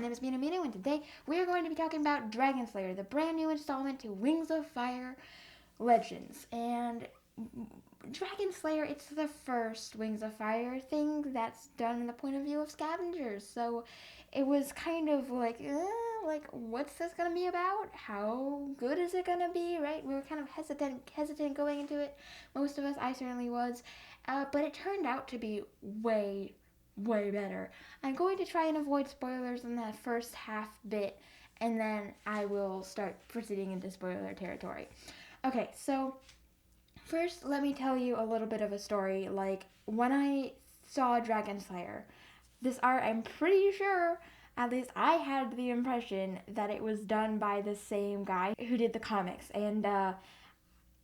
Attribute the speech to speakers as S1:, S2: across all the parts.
S1: my name is MINOU, and today we are going to be talking about Dragonslayer, the brand new installment to Wings of Fire Legends. And Dragonslayer, it's the first Wings of Fire thing that's done in the point of view of Scavengers. So it was kind of like, what's this gonna be about? How good is it gonna be, right? We were kind of hesitant going into it. Most of us, I certainly was. But it turned out to be way better. I'm going to try and avoid spoilers in that first half bit, and then I will start proceeding into spoiler territory. Okay, so first let me tell you a little bit of a story. Like, when I saw Dragonslayer, this art, I'm pretty sure, at least I had the impression that it was done by the same guy who did the comics, and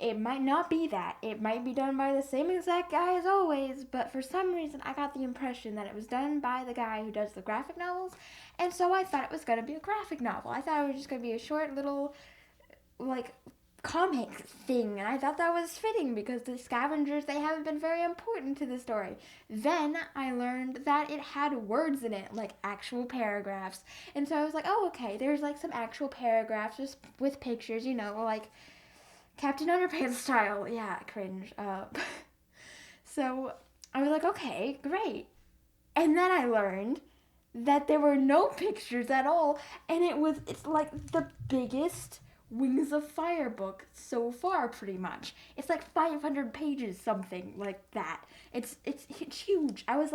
S1: it might not be that. It might be done by the same exact guy as always, but for some reason I got the impression that it was done by the guy who does the graphic novels, and so I thought it was going to be a graphic novel. I thought it was just going to be a short little, comic thing, and I thought that was fitting because the scavengers, they haven't been very important to the story. Then I learned that it had words in it, like actual paragraphs, and so I was like, oh, okay, there's some actual paragraphs just with pictures, like Captain Underpants style. Yeah, cringe. So I was like, okay, great. And then I learned that there were no pictures at all, and it's like the biggest Wings of Fire book so far, pretty much. It's like 500 pages, something like that. It's huge. I was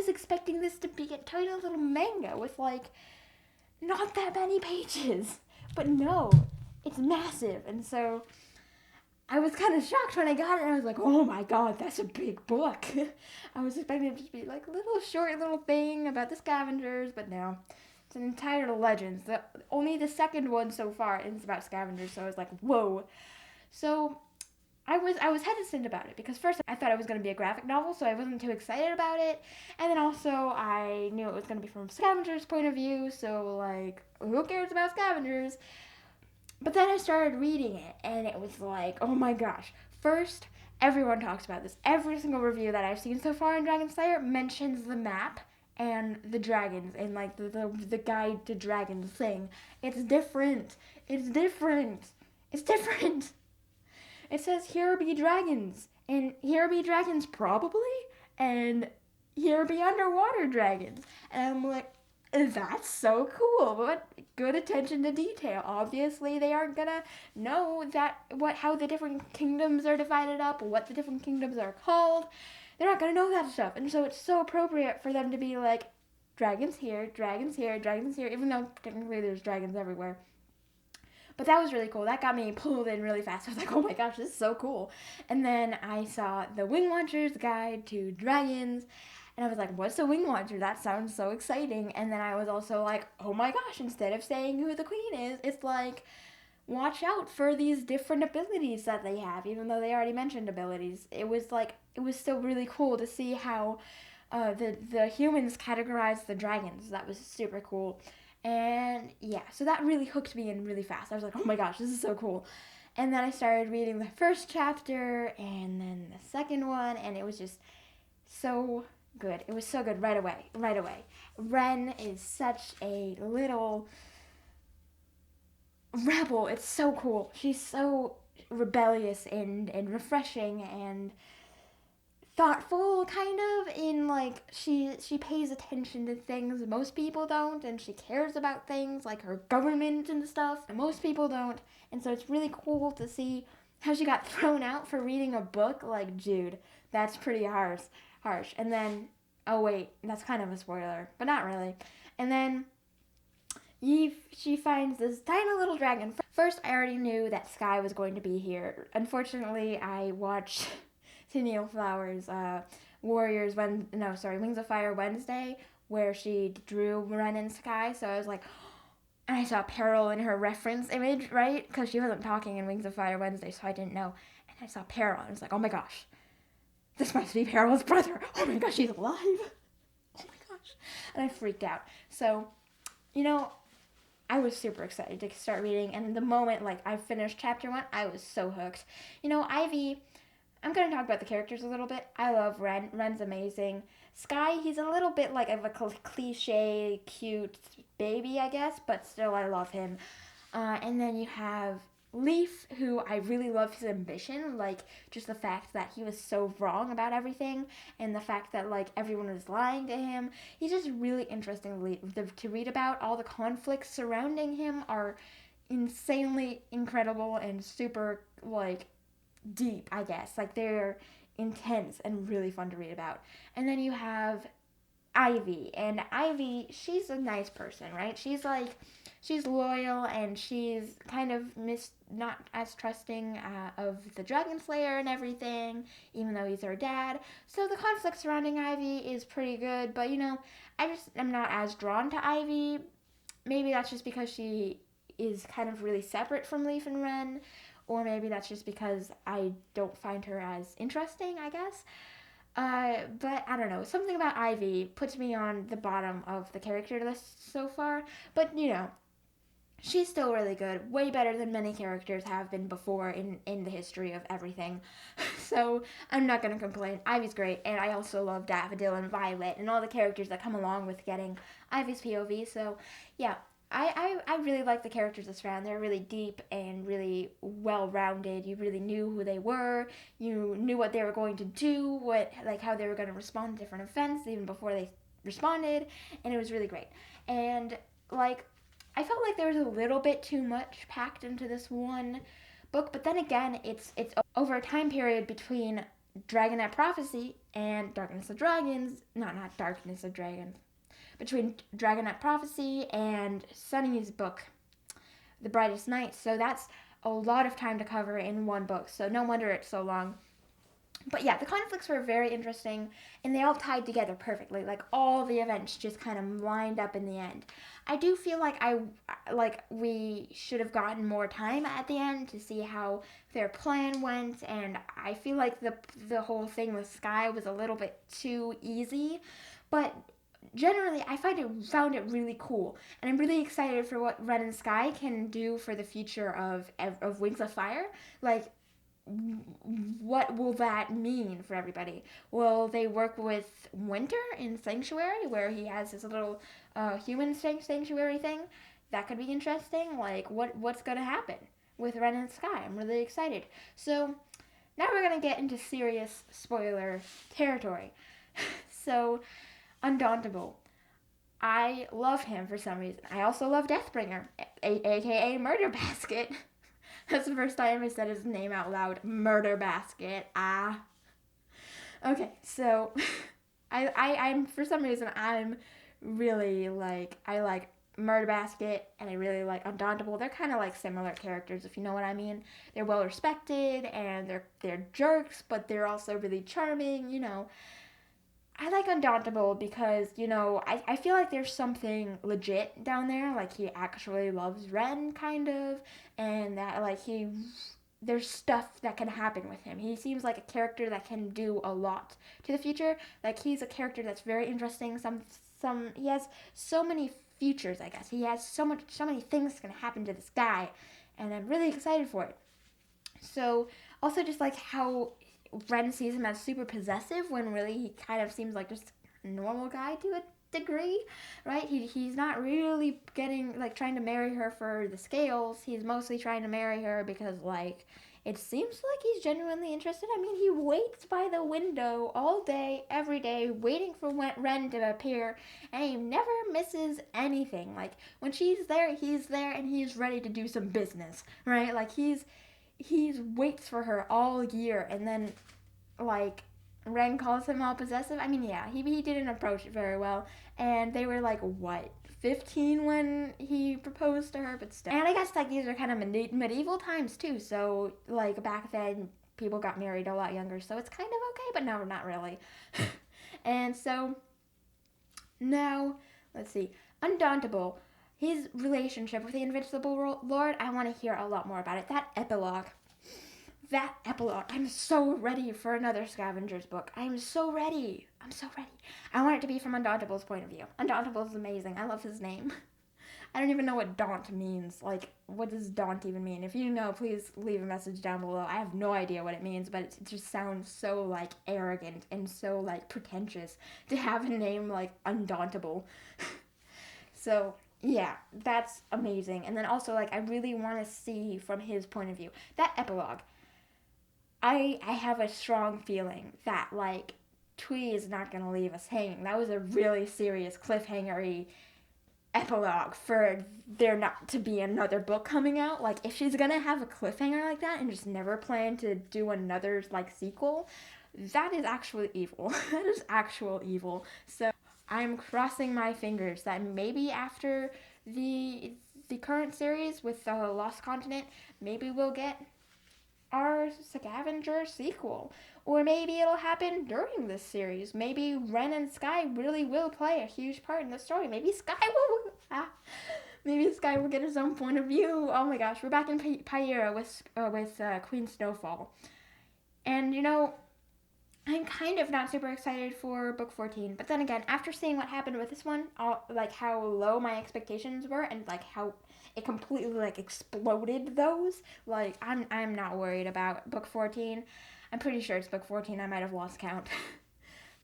S1: expecting this to be a tiny little manga with not that many pages, but no, it's massive. And so I was kind of shocked when I got it, and I was like, oh my god, that's a big book. I was expecting it to be like a little short little thing about the scavengers, but no. It's an entire Legends. Only the second one so far is about scavengers, so I was like, whoa. So I was hesitant about it, because first I thought it was going to be a graphic novel, so I wasn't too excited about it. And then also I knew it was going to be from scavengers' point of view, so who cares about scavengers? But then I started reading it, and it was like, oh my gosh. First, everyone talks about this. Every single review that I've seen so far in Dragonslayer mentions the map and the dragons and the guide to dragons thing. It's different. It's different. It's different. It says, here be dragons, and here be dragons probably, and here be underwater dragons. And I'm like, that's so cool. What good attention to detail. Obviously, they aren't gonna know how the different kingdoms are divided up, what the different kingdoms are called. They're not gonna know that stuff. And so it's so appropriate for them to be like, dragons here, dragons here, dragons here, even though technically there's dragons everywhere. But that was really cool. That got me pulled in really fast. I was like, oh my gosh, this is so cool. And then I saw the Wing Launcher's Guide to Dragons, and I was like, what's a wing launcher? That sounds so exciting. And then I was also like, oh my gosh, instead of saying who the queen is, it's like, watch out for these different abilities that they have, even though they already mentioned abilities. It was still really cool to see how the humans categorize the dragons. That was super cool. And yeah, so that really hooked me in really fast. I was like, oh my gosh, this is so cool. And then I started reading the first chapter and then the second one, and it was just so good. It was so good right away. Ren is such a little rebel. It's so cool. She's so rebellious and refreshing and thoughtful, kind of, in she pays attention to things most people don't, and she cares about things like her government and stuff, and most people don't. And so it's really cool to see how she got thrown out for reading a book. Like, dude, that's pretty harsh. And then, oh wait, that's kind of a spoiler, but not really. And then she finds this tiny little dragon. First, I already knew that Sky was going to be here. Unfortunately, I watched Tennille Flowers' Wings of Fire Wednesday, where she drew Ren and Sky, so I was like, and I saw Peril in her reference image, right? Because she wasn't talking in Wings of Fire Wednesday, so I didn't know. And I saw Peril, and I was like, oh my gosh, this must be Peril's brother. Oh my gosh, she's alive. Oh my gosh. And I freaked out. So, I was super excited to start reading, and the moment, I finished chapter 1, I was so hooked. Ivy, I'm going to talk about the characters a little bit. I love Ren. Ren's amazing. Sky, he's a little bit like of a cliche, cute baby, I guess, but still I love him. And then you have Leaf, who I really love his ambition, like just the fact that he was so wrong about everything, and the fact that like everyone was lying to him. He's just really interesting to read about. All the conflicts surrounding him are insanely incredible and super like deep, I guess. Like they're intense and really fun to read about. And then you have Ivy, and Ivy, she's a nice person, right? She's loyal, and she's kind of not as trusting of the Dragonslayer and everything, even though he's her dad. So the conflict surrounding Ivy is pretty good, but I just am not as drawn to Ivy. Maybe that's just because she is kind of really separate from Leaf and Ren, or maybe that's just because I don't find her as interesting, I guess. But I don't know. Something about Ivy puts me on the bottom of the character list so far. But, she's still really good. Way better than many characters have been before in the history of everything. So I'm not going to complain. Ivy's great. And I also love Daffodil and Violet and all the characters that come along with getting Ivy's POV. So, yeah. I really like the characters this round. They're really deep and really well-rounded. You really knew who they were. You knew what they were going to do, how they were going to respond to different events even before they responded, and it was really great. And I felt like there was a little bit too much packed into this one book, but then again, it's over a time period between Dragonette Prophecy and Darkness of Dragons. Not Darkness of Dragons. Between Dragonette Prophecy and Sunny's book, The Brightest Night. So that's a lot of time to cover in one book. So no wonder it's so long. But yeah, the conflicts were very interesting, and they all tied together perfectly. Like all the events just kind of lined up in the end. I do feel like we should have gotten more time at the end to see how their plan went, and I feel like the whole thing with Sky was a little bit too easy, but generally, I found it really cool, and I'm really excited for what Ren and Sky can do for the future of Wings of Fire. Like, what will that mean for everybody? Will they work with Winter in Sanctuary, where he has his little human sanctuary thing? That could be interesting. Like, what's gonna happen with Ren and Sky? I'm really excited. So, now we're gonna get into serious spoiler territory. So, Undauntable. I love him for some reason. I also love Deathbringer, aka Murder Basket. That's the first time I said his name out loud. Murder Basket. Okay, so I'm for some reason I'm really I like Murder Basket and I really like Undauntable. They're kind of like similar characters, if you know what I mean. They're well respected and they're jerks, but they're also really charming. I like Undauntable because, I feel like there's something legit down there. Like, he actually loves Ren, kind of. And that, there's stuff that can happen with him. He seems like a character that can do a lot to the future. Like, he's a character that's very interesting. He has so many futures, I guess. He has so many things can happen to this guy. And I'm really excited for it. So, also just like how Ren sees him as super possessive when really he kind of seems like just a normal guy to a degree, right? He's not really trying to marry her for the scales. He's mostly trying to marry her because it seems like he's genuinely interested. I mean, he waits by the window all day, every day, waiting for Ren to appear, and he never misses anything. Like, when she's there, and he's ready to do some business, right? Like, he waits for her all year, and then, Ren calls him all possessive. I mean, yeah, he didn't approach it very well, and they were, 15 when he proposed to her, but still. And I guess, these are kind of medieval times, too, so, back then, people got married a lot younger, so it's kind of okay, but no, not really. And so, now, let's see, Undauntable. His relationship with the Invincible Lord, I want to hear a lot more about it. That epilogue. I'm so ready for another Scavengers book. I'm so ready. I want it to be from Undauntable's point of view. Undauntable is amazing. I love his name. I don't even know what daunt means. Like, what does daunt even mean? If you know, please leave a message down below. I have no idea what it means, but it just sounds so, like, arrogant and so, like, pretentious to have a name, like, Undauntable. So, yeah, that's amazing. And then also, like, I really want to see from his point of view. That epilogue, I have a strong feeling that, like, Twee is not going to leave us hanging. That was a really serious cliffhanger-y epilogue for there not to be another book coming out. Like, if she's going to have a cliffhanger like that and just never plan to do another, like, sequel, that is actually evil. That is actual evil. So I'm crossing my fingers that maybe after the current series with the Lost Continent, maybe we'll get our Scavenger sequel. Or maybe it'll happen during this series. Maybe Ren and Sky really will play a huge part in the story. Maybe Sky will... maybe Sky will get his own point of view. Oh my gosh, we're back in Pyera with Queen Snowfall. And, you know, I'm kind of not super excited for book 14, but then again, after seeing what happened with this one, like how low my expectations were and like how it completely like exploded those, like I'm not worried about book 14. I'm pretty sure it's book 14. I might have lost count.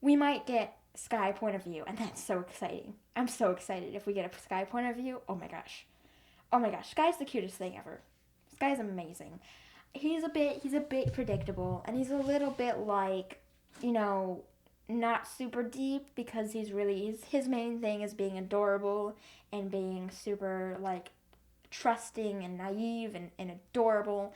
S1: We might get Sky point of view, and that's so exciting. I'm so excited if we get a Sky point of view. Oh my gosh. Oh my gosh, Sky's the cutest thing ever. Sky's amazing. He's a bit predictable, and he's a little bit like, you know, not super deep because his main thing is being adorable and being super, like, trusting and naive and adorable.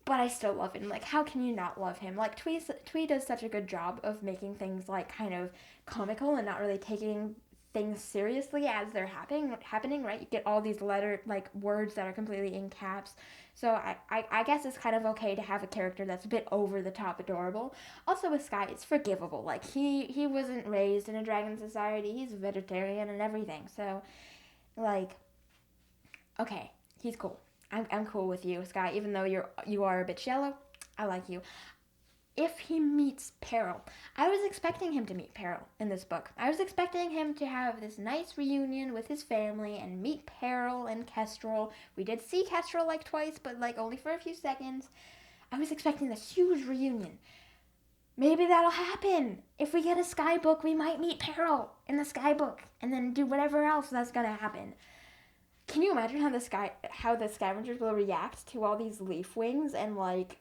S1: But I still love him. Like, how can you not love him? Like, Twee does such a good job of making things, like, kind of comical and not really taking things seriously as they're happening, right? You get all these words that are completely in caps. So I guess it's kind of okay to have a character that's a bit over the top adorable. Also with Sky, it's forgivable. Like, he wasn't raised in a dragon society. He's a vegetarian and everything. So, like, okay, he's cool. I'm cool with you, Sky, even though you are a bit shallow. I like you. If he meets Peril, I was expecting him to meet Peril in this book. I was expecting him to have this nice reunion with his family and meet Peril and Kestrel. We did see Kestrel like twice, but like only for a few seconds. I was expecting this huge reunion. Maybe that'll happen. If we get a Sky book, we might meet Peril in the Sky book and then do whatever else that's gonna happen. Can you imagine how the Scavengers will react to all these leaf wings and like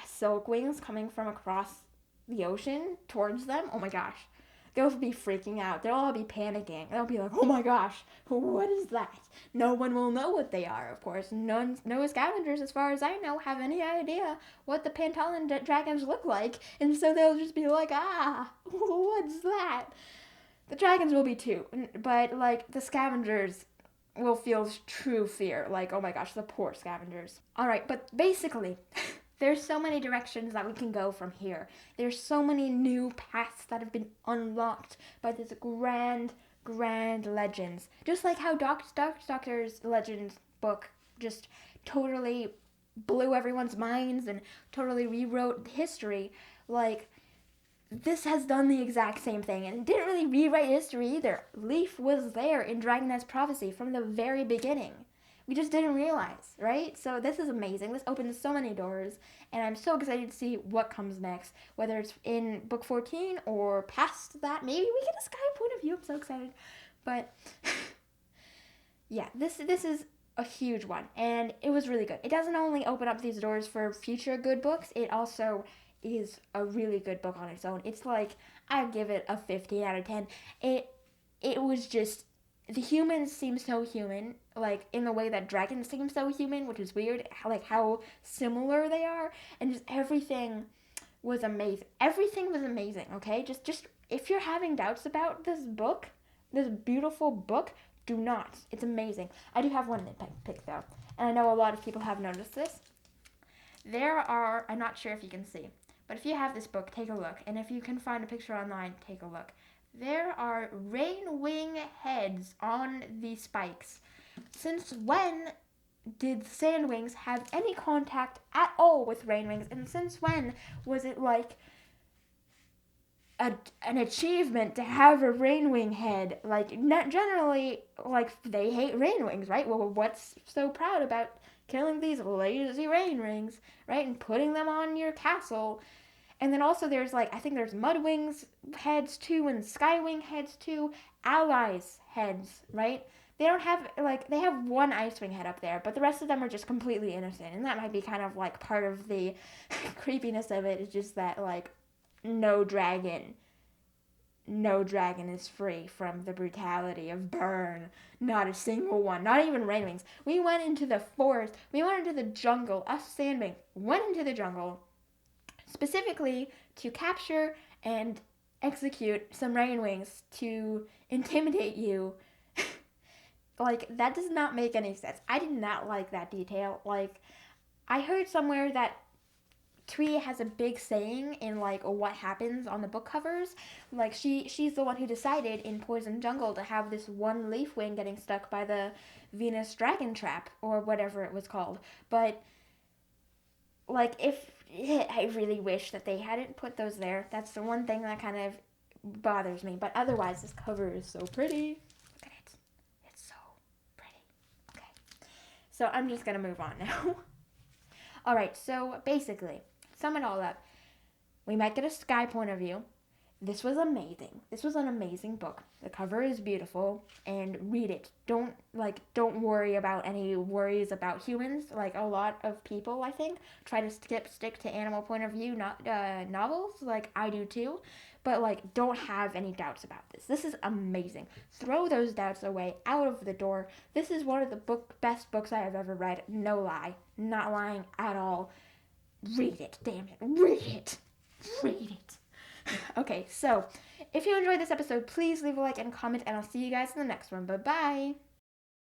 S1: silk wings coming from across the ocean towards them? Oh my gosh. They'll be freaking out. They'll all be panicking. They'll be like, oh my gosh, what is that? No one will know what they are, of course. No Scavengers, as far as I know, have any idea what the Pantalon dragons look like. And so they'll just be like, what's that? The dragons will be too. But, like, the Scavengers will feel true fear. Like, oh my gosh, the poor Scavengers. Alright, but basically... There's so many directions that we can go from here. There's so many new paths that have been unlocked by this grand legends. Just like how Doctor's Legends book just totally blew everyone's minds and totally rewrote history. Like, this has done the exact same thing, and it didn't really rewrite history either. Leaf was there in Dragon Knight's Prophecy from the very beginning. We just didn't realize, right? So this is amazing. This opens so many doors, and I'm so excited to see what comes next, whether it's in book 14 or past that. Maybe we get a Sky point of view. I'm so excited. But yeah, this is a huge one, and it was really good. It doesn't only open up these doors for future good books, it also is a really good book on its own. It's like, I give it a 15 out of 10. It was just... The humans seem so human, like, in the way that dragons seem so human, which is weird, how similar they are, and just everything was amazing. Everything was amazing, okay? Just, if you're having doubts about this book, this beautiful book, do not. It's amazing. I do have one nitpick, though, and I know a lot of people have noticed this. I'm not sure if you can see, but if you have this book, take a look, and if you can find a picture online, take a look. There are rain wing heads on the spikes. Since when did sandwings have any contact at all with rain wings? And since when was it like an achievement to have a rainwing head. Like, not generally, like, they hate rainwings, right? Well, what's so proud about killing these lazy rainwings, right? And putting them on your castle. And then also there's, like, I think there's mudwings heads too, and skywing heads too, allies heads, right? They don't have, like, they have one Icewing head up there, but the rest of them are just completely innocent. And that might be kind of, like, part of the creepiness of it, is just that, like, no dragon is free from the brutality of burn. Not a single one. Not even rainwings. We went into the forest. We went into the jungle. Us sandwings went into the jungle specifically to capture and execute some rainwings to intimidate you. Like, that does not make any sense. I did not like that detail. Like, I heard somewhere that Twee has a big saying in, like, what happens on the book covers. Like, she's the one who decided in Poison Jungle to have this one Leafwing getting stuck by the Venus Dragon Trap, or whatever it was called. But, like, I really wish that they hadn't put those there. That's the one thing that kind of bothers me. But otherwise, this cover is so pretty. Look at it. It's so pretty. Okay. So I'm just going to move on now. All right, so basically, sum it all up. We might get a sky point of view. This was amazing. This was an amazing book. The cover is beautiful, and read it. Don't worry about any worries about humans. Like, a lot of people, I think, try to stick to animal point of view, not novels. Like, I do too. But, like, don't have any doubts about this. This is amazing. Throw those doubts away, out of the door. This is one of the best books I have ever read. No lie. Not lying at all. Read it. Damn it. Read it. Read it. Okay, so if you enjoyed this episode, please leave a like and comment, and I'll see you guys in the next one. Bye-bye.